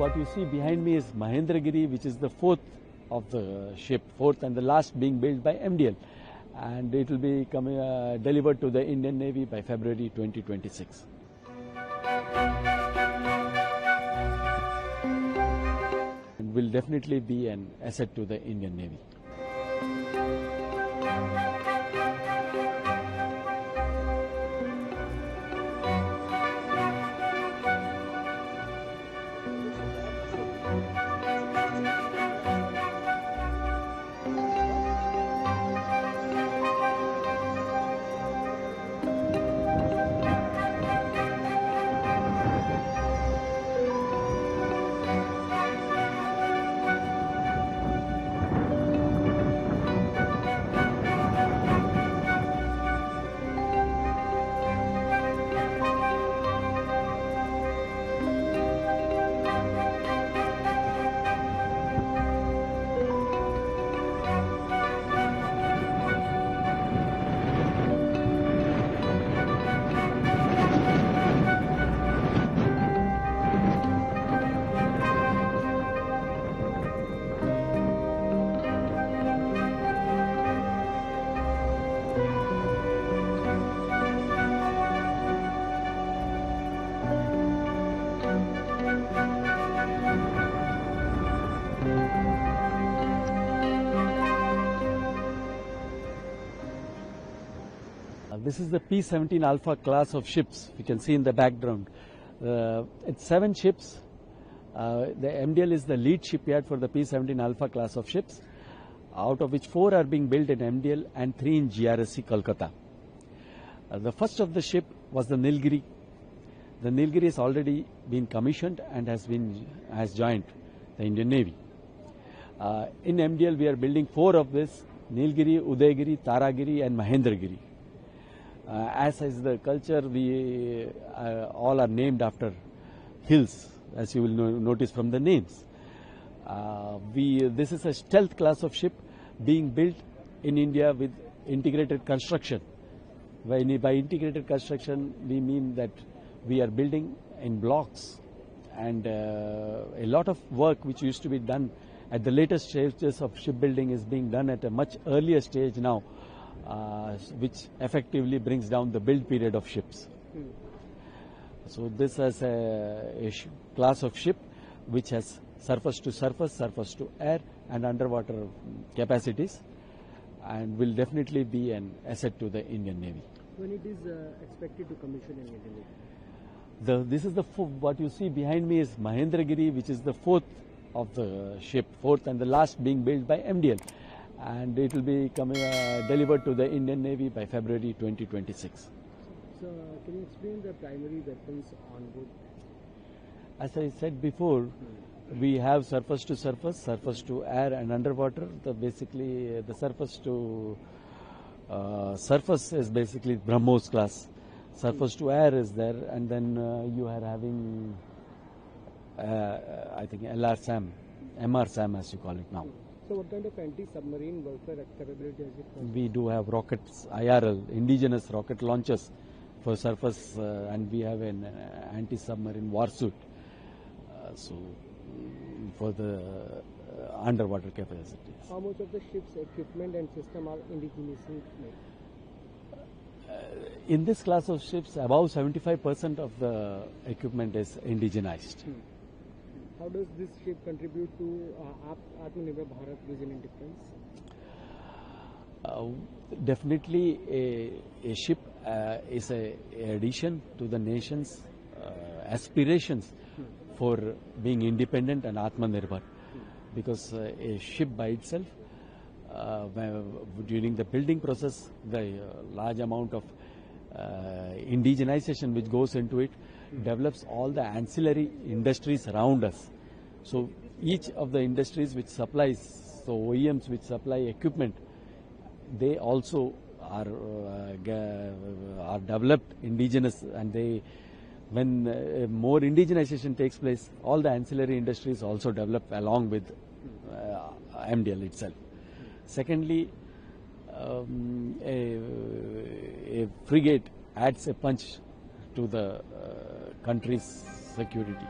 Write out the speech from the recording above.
what you see behind me is Mahendragiri, which is the fourth of the ship, fourth and the last being built by MDL. And it will be delivered to the Indian Navy by February 2026. And will definitely be an asset to the Indian Navy. This is the P-17 Alpha class of ships. You can see in the background. It's 7 ships. The MDL is the lead shipyard for the P-17 Alpha class of ships, out of which 4 are being built in MDL and 3 in GRSC, Kolkata. The first of the ship was the Nilgiri. The Nilgiri has already been commissioned and has joined the Indian Navy. In MDL, we are building 4 of this: Nilgiri, Udayagiri, Taragiri, and Mahendragiri. As is the culture, we all are named after hills, as you will notice from the names. This is a stealth class of ship being built in India with integrated construction. By integrated construction, we mean that we are building in blocks, and a lot of work which used to be done at the latest stages of shipbuilding is being done at a much earlier stage now, which effectively brings down the build period of ships. So this is a class of ship which has surface to surface, surface to air, and underwater capacities, and will definitely be an asset to the Indian Navy. When it is expected to commission in Indian Navy? This is what you see behind me is Mahendragiri, which is the fourth of the ship, fourth and the last being built by MDL. And it will be delivered to the Indian Navy by February 2026. So, can you explain the primary weapons on board? As I said before, we have surface to air, and underwater. Basically, the surface to surface is basically BrahMos class. Surface to air is there, and then you are having, I think, LR-SAM, MR-SAM as you call it now. So what kind of anti-submarine warfare capability has it? We do have rockets, IRL, indigenous rocket launchers for surface, and we have an anti-submarine war suit. For the underwater capacities. How much of the ship's equipment and system are indigenously made? In this class of ships, about 75% of the equipment is indigenized. How does this ship contribute to Atmanirbhar Bharat vision and defense? Definitely a ship is an addition to the nation's aspirations for being independent and Atmanirbhar. Because a ship by itself, during the building process, the large amount of indigenization which goes into it develops all the ancillary industries around us. So each of the industries which supplies, so OEMs which supply equipment, they also are developed indigenous, and when more indigenization takes place, all the ancillary industries also develop along with MDL itself. Secondly, a frigate adds a punch to the country's security.